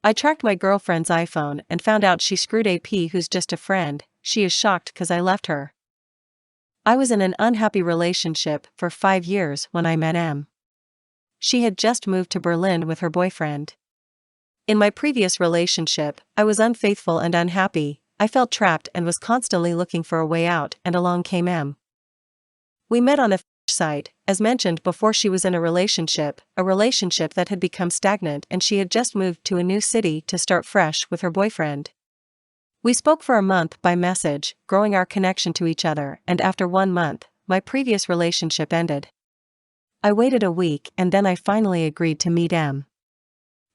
I tracked my girlfriend's iPhone and found out she screwed AP, who's just a friend. She is shocked cause I left her. I was in an unhappy relationship for 5 years when I met M. She had just moved to Berlin with her boyfriend. In my previous relationship, I was unfaithful and unhappy. I felt trapped and was constantly looking for a way out, and along came M. We met on a site. As mentioned before, she was in a relationship that had become stagnant, and she had just moved to a new city to start fresh with her boyfriend. We spoke for a month by message, growing our connection to each other, and after 1 month, my previous relationship ended. I waited a week and then I finally agreed to meet M.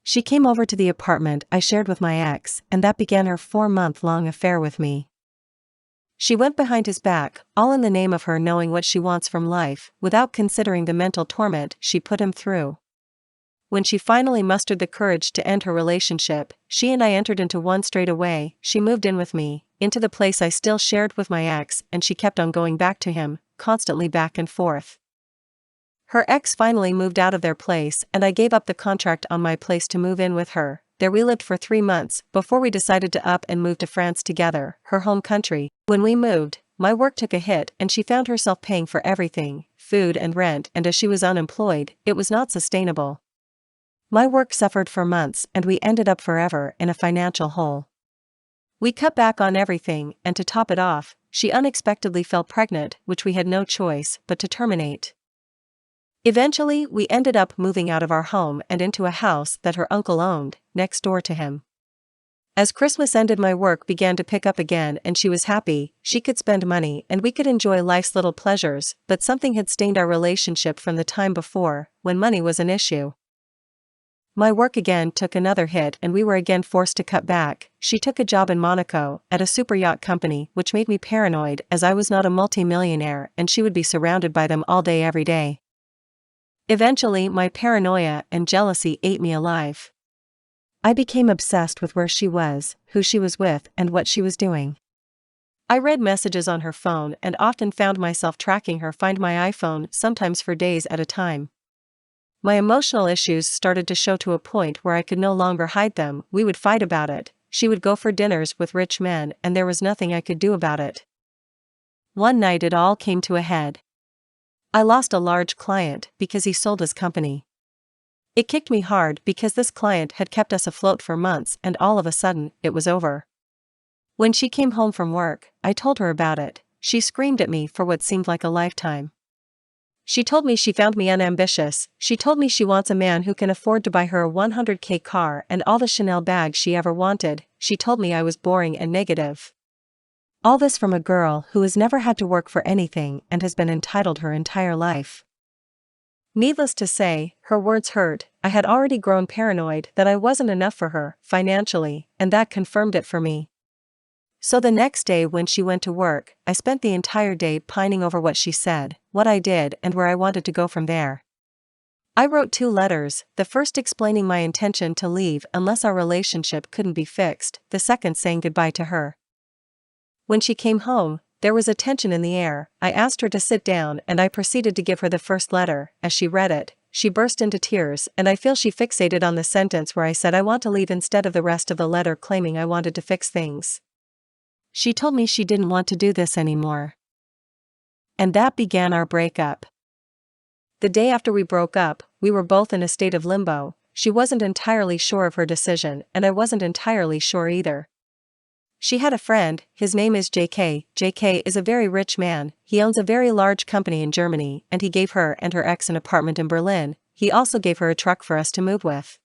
She came over to the apartment I shared with my ex, and that began her 4-month-long affair with me. She went behind his back, all in the name of her knowing what she wants from life, without considering the mental torment she put him through. When she finally mustered the courage to end her relationship, she and I entered into one straight away. She moved in with me, into the place I still shared with my ex, and she kept on going back to him, constantly back and forth. Her ex finally moved out of their place, and I gave up the contract on my place to move in with her. There we lived for 3 months, before we decided to up and move to France together, her home country. When we moved, my work took a hit and she found herself paying for everything, food and rent, and as she was unemployed, it was not sustainable. My work suffered for months and we ended up forever in a financial hole. We cut back on everything, and to top it off, she unexpectedly fell pregnant, which we had no choice but to terminate. Eventually, we ended up moving out of our home and into a house that her uncle owned, next door to him. As Christmas ended, my work began to pick up again and she was happy. She could spend money and we could enjoy life's little pleasures, but something had stained our relationship from the time before, when money was an issue. My work again took another hit and we were again forced to cut back. She took a job in Monaco, at a super yacht company, which made me paranoid as I was not a multi-millionaire and she would be surrounded by them all day every day. Eventually, my paranoia and jealousy ate me alive. I became obsessed with where she was, who she was with, and what she was doing. I read messages on her phone and often found myself tracking her find my iPhone, sometimes for days at a time. My emotional issues started to show to a point where I could no longer hide them. We would fight about it. She would go for dinners with rich men and there was nothing I could do about it. One night it all came to a head. I lost a large client because he sold his company. It kicked me hard because this client had kept us afloat for months and all of a sudden, it was over. When she came home from work, I told her about it. She screamed at me for what seemed like a lifetime. She told me she found me unambitious. She told me she wants a man who can afford to buy her a $100K car and all the Chanel bags she ever wanted. She told me I was boring and negative. All this from a girl who has never had to work for anything and has been entitled her entire life. Needless to say, her words hurt. I had already grown paranoid that I wasn't enough for her, financially, and that confirmed it for me. So the next day when she went to work, I spent the entire day pining over what she said, what I did, and where I wanted to go from there. I wrote 2 letters, the first explaining my intention to leave unless our relationship couldn't be fixed, the second saying goodbye to her. When she came home, there was a tension in the air. I asked her to sit down and I proceeded to give her the first letter. As she read it, she burst into tears and I feel she fixated on the sentence where I said I want to leave instead of the rest of the letter claiming I wanted to fix things. She told me she didn't want to do this anymore. And that began our breakup. The day after we broke up, we were both in a state of limbo. She wasn't entirely sure of her decision and I wasn't entirely sure either. She had a friend, his name is JK. JK is a very rich man. He owns a very large company in Germany and he gave her and her ex an apartment in Berlin. He also gave her a truck for us to move with.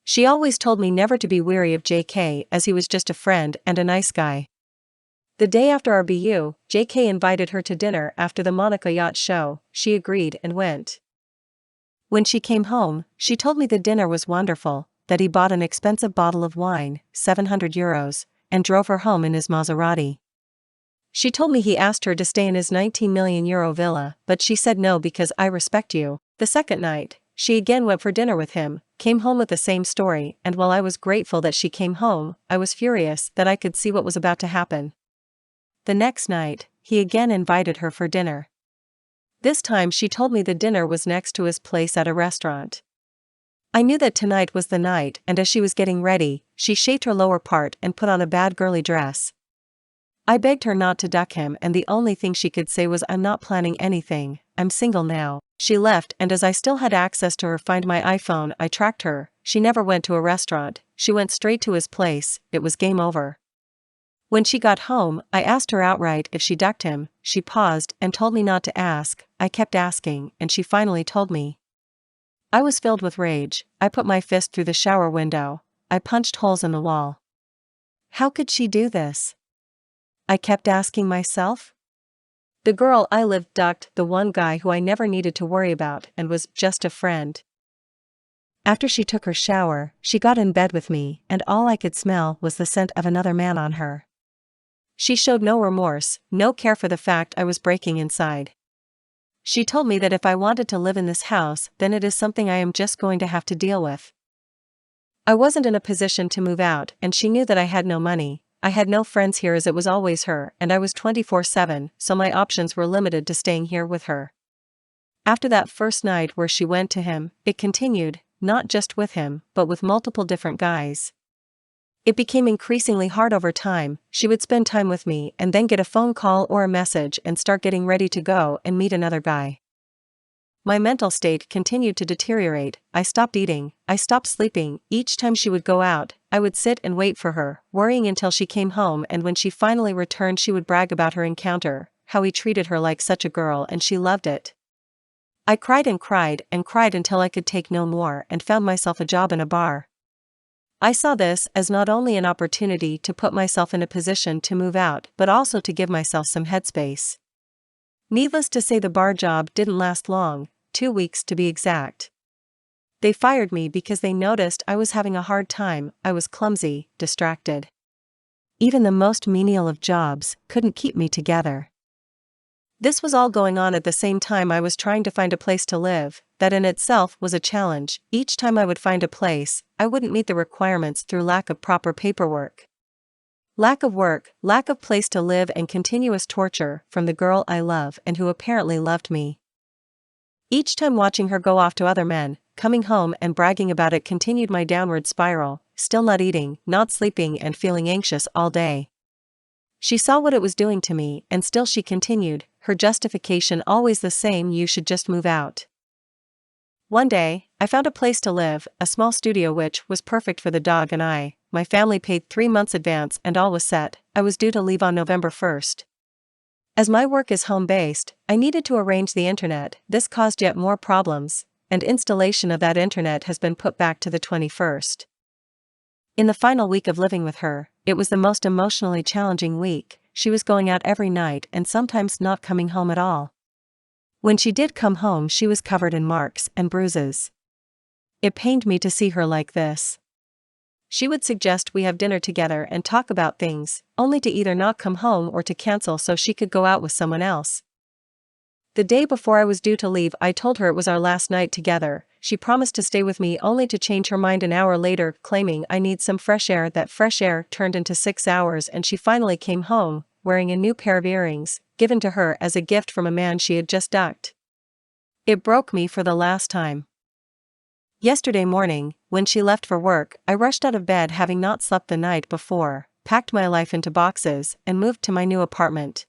She always told me never to be weary of JK as he was just a friend and a nice guy. The day after our BU, JK invited her to dinner after the Monaco yacht show. She agreed and went. When she came home, she told me the dinner was wonderful, that he bought an expensive bottle of wine, €700, and drove her home in his Maserati. She told me he asked her to stay in his €19 million villa, but she said no because I respect you. The second night, she again went for dinner with him, came home with the same story, and while I was grateful that she came home, I was furious that I could see what was about to happen. The next night, he again invited her for dinner. This time she told me the dinner was next to his place at a restaurant. I knew that tonight was the night, and as she was getting ready, she shaved her lower part and put on a bad girly dress. I begged her not to duck him, and the only thing she could say was, "I'm not planning anything, I'm single now." She left, and as I still had access to her Find My iPhone, I tracked her. She never went to a restaurant, she went straight to his place. It was game over. When she got home, I asked her outright if she ducked him. She paused and told me not to ask. I kept asking, and she finally told me. I was filled with rage. I put my fist through the shower window. I punched holes in the wall. How could she do this? I kept asking myself. The girl I lived ducked the one guy who I never needed to worry about and was just a friend. After she took her shower, she got in bed with me, and all I could smell was the scent of another man on her. She showed no remorse, no care for the fact I was breaking inside. She told me that if I wanted to live in this house, then it is something I am just going to have to deal with. I wasn't in a position to move out, and she knew that I had no money. I had no friends here, as it was always her, and I was 24/7, so my options were limited to staying here with her. After that first night where she went to him, it continued, not just with him, but with multiple different guys. It became increasingly hard over time. She would spend time with me and then get a phone call or a message and start getting ready to go and meet another guy. My mental state continued to deteriorate. I stopped eating, I stopped sleeping. Each time she would go out, I would sit and wait for her, worrying until she came home, and when she finally returned she would brag about her encounter, how he treated her like such a girl, and she loved it. I cried and cried and cried until I could take no more and found myself a job in a bar. I saw this as not only an opportunity to put myself in a position to move out, but also to give myself some headspace. Needless to say, the bar job didn't last long, 2 weeks to be exact. They fired me because they noticed I was having a hard time. I was clumsy, distracted. Even the most menial of jobs couldn't keep me together. This was all going on at the same time I was trying to find a place to live. That in itself was a challenge. Each time I would find a place, I wouldn't meet the requirements through lack of proper paperwork. Lack of work, lack of place to live, and continuous torture from the girl I love and who apparently loved me. Each time watching her go off to other men, coming home and bragging about it continued my downward spiral, still not eating, not sleeping, and feeling anxious all day. She saw what it was doing to me, and still she continued, her justification always the same: you should just move out. One day, I found a place to live, a small studio which was perfect for the dog and I. My family paid 3 months advance and all was set. I was due to leave on November 1st. As my work is home-based, I needed to arrange the internet. This caused yet more problems, and installation of that internet has been put back to the 21st. In the final week of living with her, it was the most emotionally challenging week. She was going out every night and sometimes not coming home at all. When she did come home, she was covered in marks and bruises. It pained me to see her like this. She would suggest we have dinner together and talk about things, only to either not come home or to cancel so she could go out with someone else. The day before I was due to leave, I told her it was our last night together. She promised to stay with me, only to change her mind an hour later, claiming I need some fresh air. That fresh air turned into 6 hours, and she finally came home, wearing a new pair of earrings, given to her as a gift from a man she had just ducked. It broke me for the last time. Yesterday morning, when she left for work, I rushed out of bed, having not slept the night before, packed my life into boxes, and moved to my new apartment.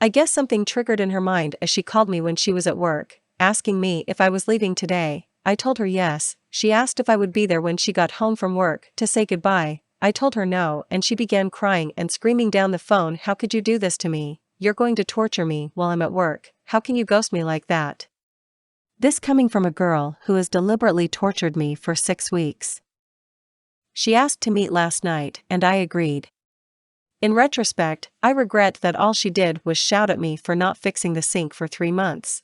I guess something triggered in her mind as she called me when she was at work, asking me if I was leaving today. I told her yes. She asked if I would be there when she got home from work to say goodbye. I told her no, and she began crying and screaming down the phone, "How could you do this to me? You're going to torture me while I'm at work. How can you ghost me like that?" This coming from a girl who has deliberately tortured me for 6 weeks. She asked to meet last night, and I agreed. In retrospect, I regret that all she did was shout at me for not fixing the sink for 3 months.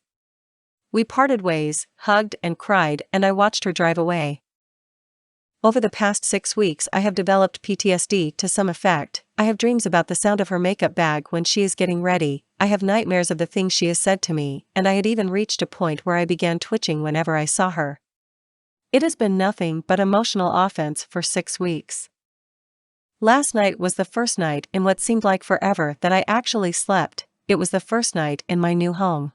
We parted ways, hugged and cried, and I watched her drive away. Over the past 6 weeks I have developed PTSD to some effect. I have dreams about the sound of her makeup bag when she is getting ready. I have nightmares of the things she has said to me, and I had even reached a point where I began twitching whenever I saw her. It has been nothing but emotional offense for 6 weeks. Last night was the first night in what seemed like forever that I actually slept. It was the first night in my new home.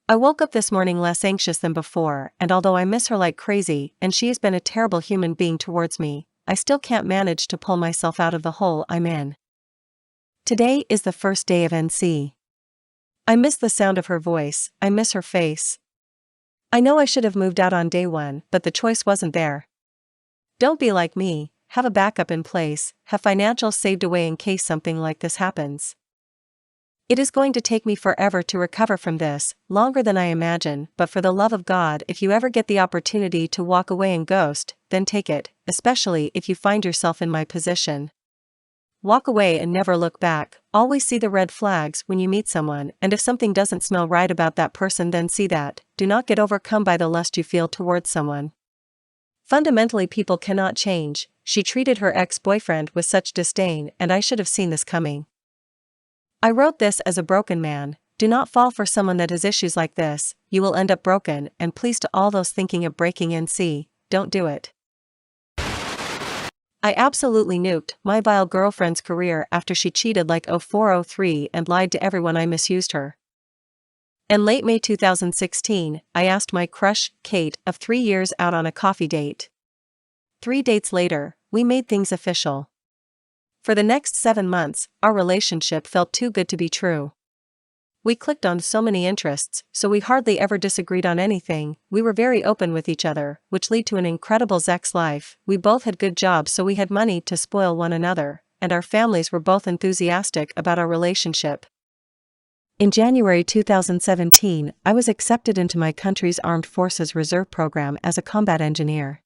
I woke up this morning less anxious than before, and although I miss her like crazy and she has been a terrible human being towards me, I still can't manage to pull myself out of the hole I'm in. Today is the first day of NC. I miss the sound of her voice, I miss her face. I know I should have moved out on day one, but the choice wasn't there. Don't be like me, have a backup in place, have financials saved away in case something like this happens. It is going to take me forever to recover from this, longer than I imagine, but for the love of God, if you ever get the opportunity to walk away and ghost, then take it, especially if you find yourself in my position. Walk away and never look back, always see the red flags when you meet someone, and if something doesn't smell right about that person, then see that. Do not get overcome by the lust you feel towards someone. Fundamentally, people cannot change. She treated her ex-boyfriend with such disdain, and I should have seen this coming. I wrote this as a broken man. Do not fall for someone that has issues like this, you will end up broken, and please to all those thinking of breaking NC, don't do it. I absolutely nuked my vile girlfriend's career after she cheated like 0403 and lied to everyone I misused her. In late May 2016, I asked my crush, Kate, of 3 years out on a coffee date. 3 dates later, we made things official. For the next 7 months, our relationship felt too good to be true. We clicked on so many interests, so we hardly ever disagreed on anything. We were very open with each other, which led to an incredible sex life. We both had good jobs, so we had money to spoil one another, and our families were both enthusiastic about our relationship. In January 2017, I was accepted into my country's Armed Forces Reserve program as a combat engineer.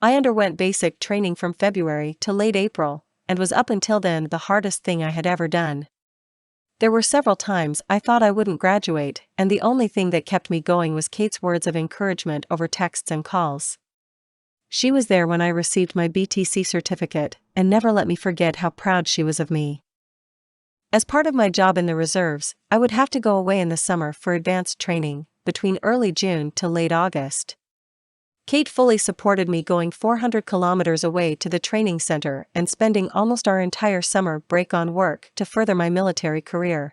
I underwent basic training from February to late April, and was up until then the hardest thing I had ever done. There were several times I thought I wouldn't graduate, and the only thing that kept me going was Kate's words of encouragement over texts and calls. She was there when I received my BTC certificate, and never let me forget how proud she was of me. As part of my job in the reserves, I would have to go away in the summer for advanced training, between early June to late August. Kate fully supported me going 400 kilometers away to the training center and spending almost our entire summer break on work to further my military career.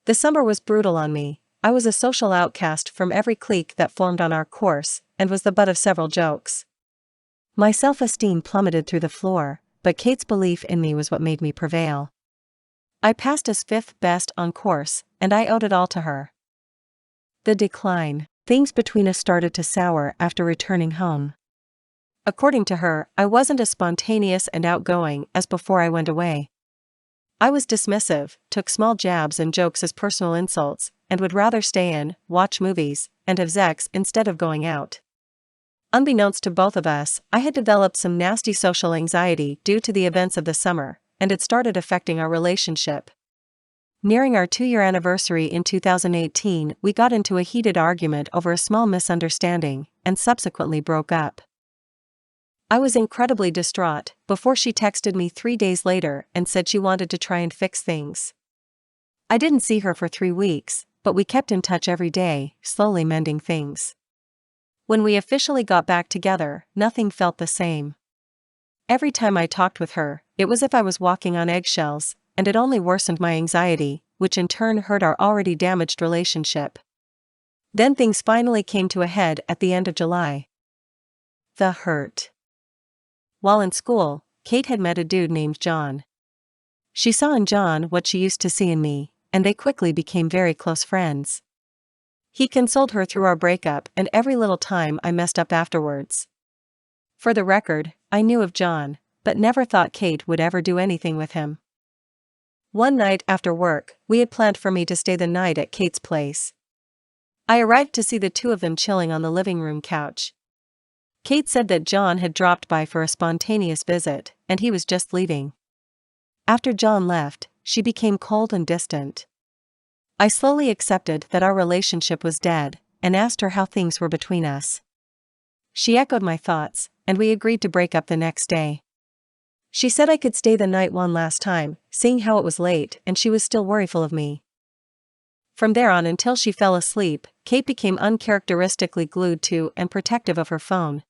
The summer was brutal on me. I was a social outcast from every clique that formed on our course, and was the butt of several jokes. My self-esteem plummeted through the floor, but Kate's belief in me was what made me prevail. I passed as 5th best on course, and I owed it all to her. The decline. Things between us started to sour after returning home. According to her, I wasn't as spontaneous and outgoing as before I went away. I was dismissive, took small jabs and jokes as personal insults, and would rather stay in, watch movies, and have sex instead of going out. Unbeknownst to both of us, I had developed some nasty social anxiety due to the events of the summer, and it started affecting our relationship. Nearing our 2-year anniversary in 2018, we got into a heated argument over a small misunderstanding, and subsequently broke up. I was incredibly distraught, before she texted me 3 days later and said she wanted to try and fix things. I didn't see her for 3 weeks, but we kept in touch every day, slowly mending things. When we officially got back together, nothing felt the same. Every time I talked with her, it was as if I was walking on eggshells, and it only worsened my anxiety, which in turn hurt our already damaged relationship. Then things finally came to a head at the end of July. The hurt. While in school, Kate had met a dude named John. She saw in John what she used to see in me, and they quickly became very close friends. He consoled her through our breakup and every little time I messed up afterwards. For the record, I knew of John, but never thought Kate would ever do anything with him. One night after work, we had planned for me to stay the night at Kate's place. I arrived to see the two of them chilling on the living room couch. Kate said that John had dropped by for a spontaneous visit, and he was just leaving. After John left, she became cold and distant. I slowly accepted that our relationship was dead, and asked her how things were between us. She echoed my thoughts, and we agreed to break up the next day. She said I could stay the night one last time, seeing how it was late and she was still worryful of me. From there on until she fell asleep, Kate became uncharacteristically glued to and protective of her phone.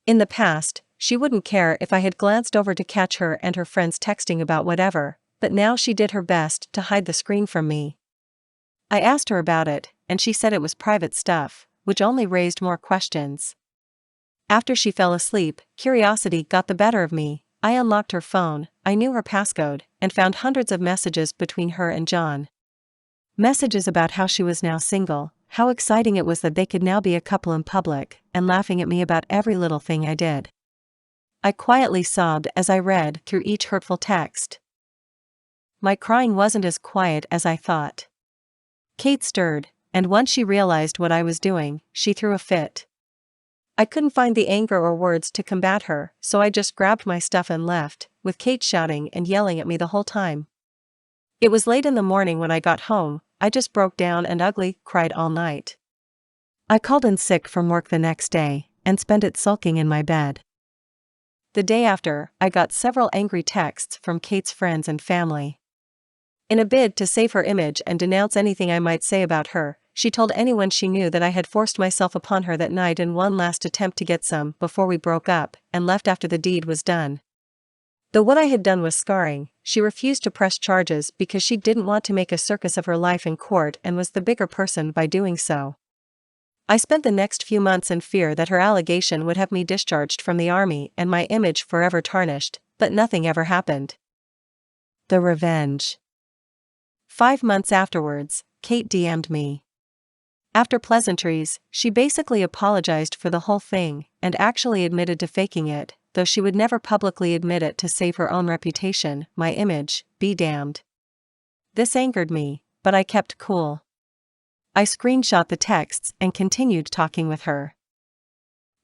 In the past, she wouldn't care if I had glanced over to catch her and her friends texting about whatever, but now she did her best to hide the screen from me. I asked her about it, and she said it was private stuff, which only raised more questions. After she fell asleep, curiosity got the better of me. I unlocked her phone, I knew her passcode, and found hundreds of messages between her and John. Messages about how she was now single, how exciting it was that they could now be a couple in public, and laughing at me about every little thing I did. I quietly sobbed as I read through each hurtful text. My crying wasn't as quiet as I thought. Kate stirred, and once she realized what I was doing, she threw a fit. I couldn't find the anger or words to combat her, so I just grabbed my stuff and left, with Kate shouting and yelling at me the whole time. It was late in the morning when I got home. I just broke down and ugly cried all night. I called in sick from work the next day, and spent it sulking in my bed. The day after, I got several angry texts from Kate's friends and family. In a bid to save her image and denounce anything I might say about her, she told anyone she knew that I had forced myself upon her that night in one last attempt to get some before we broke up, and left after the deed was done. Though what I had done was scarring, she refused to press charges because she didn't want to make a circus of her life in court and was the bigger person by doing so. I spent the next few months in fear that her allegation would have me discharged from the army and my image forever tarnished, but nothing ever happened. The revenge. 5 months afterwards, Kate DM'd me. After pleasantries, she basically apologized for the whole thing, and actually admitted to faking it, though she would never publicly admit it to save her own reputation, my image, be damned. This angered me, but I kept cool. I screenshot the texts and continued talking with her.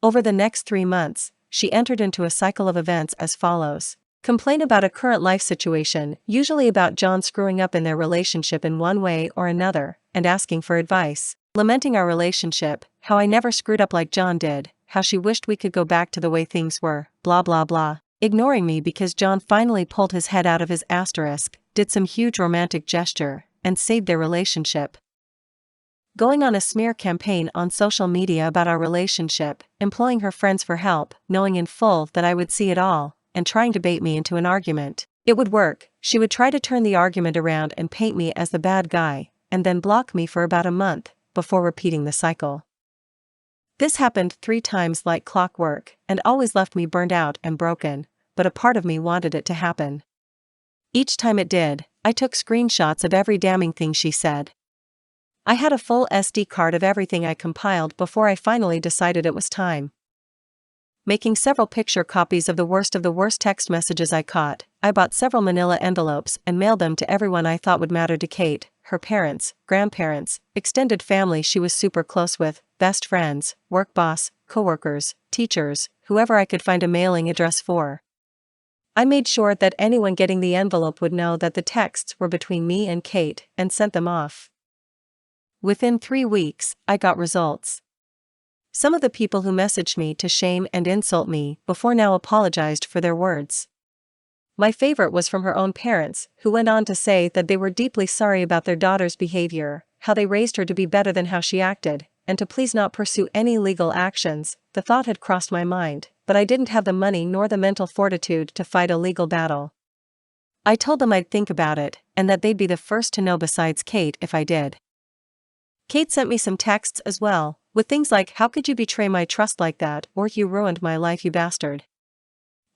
Over the next 3 months, she entered into a cycle of events as follows. Complain about a current life situation, usually about John screwing up in their relationship in one way or another, and asking for advice. Lamenting our relationship, how I never screwed up like John did, how she wished we could go back to the way things were, blah blah blah. Ignoring me because John finally pulled his head out of his asterisk, did some huge romantic gesture, and saved their relationship. Going on a smear campaign on social media about our relationship, employing her friends for help, knowing in full that I would see it all, and trying to bait me into an argument. It would work. She would try to turn the argument around and paint me as the bad guy, and then block me for about a month, before repeating the cycle. This happened 3 times like clockwork, and always left me burned out and broken, but a part of me wanted it to happen. Each time it did, I took screenshots of every damning thing she said. I had a full SD card of everything I compiled before I finally decided it was time. Making several picture copies of the worst text messages I caught, I bought several manila envelopes and mailed them to everyone I thought would matter to Kate, her parents, grandparents, extended family she was super close with, best friends, work boss, coworkers, teachers, whoever I could find a mailing address for. I made sure that anyone getting the envelope would know that the texts were between me and Kate, and sent them off. Within 3 weeks, I got results. Some of the people who messaged me to shame and insult me before now apologized for their words. My favorite was from her own parents, who went on to say that they were deeply sorry about their daughter's behavior, how they raised her to be better than how she acted, and to please not pursue any legal actions. The thought had crossed my mind, but I didn't have the money nor the mental fortitude to fight a legal battle. I told them I'd think about it, and that they'd be the first to know besides Kate if I did. Kate sent me some texts as well, with things like, "How could you betray my trust like that?" or "You ruined my life, you bastard."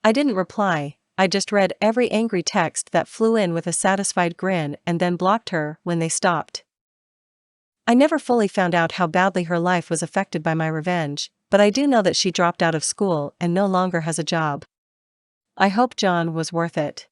I didn't reply. I just read every angry text that flew in with a satisfied grin and then blocked her when they stopped. I never fully found out how badly her life was affected by my revenge, but I do know that she dropped out of school and no longer has a job. I hope John was worth it.